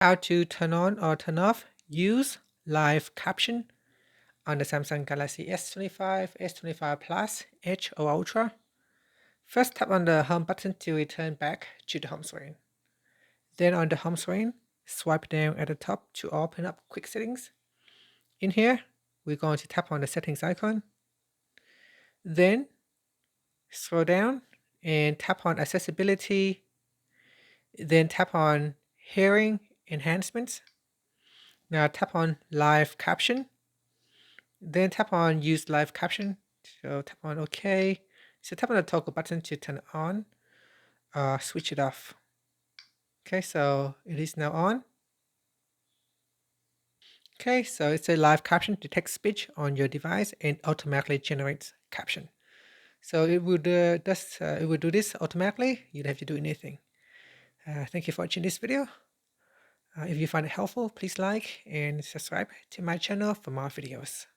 How to turn on or turn off use live caption on the Samsung Galaxy S25, S25 Plus, Edge or Ultra. First, tap on the home button to return back to the home screen. Then on the home screen, swipe down at the top to open up quick settings. In here, we're going to tap on the settings icon. Then scroll down and tap on accessibility. Then tap on hearing enhancements. Now tap on live caption. Then tap on use live caption. So tap on OK. So tap on the toggle button to turn it on. Switch it off. Okay, so it is now on. Okay, so it's a live caption detects speech on your device and automatically generates caption. So it would do this automatically. You don't have to do anything. Thank you for watching this video. If you find it helpful, please like and subscribe to my channel for more videos.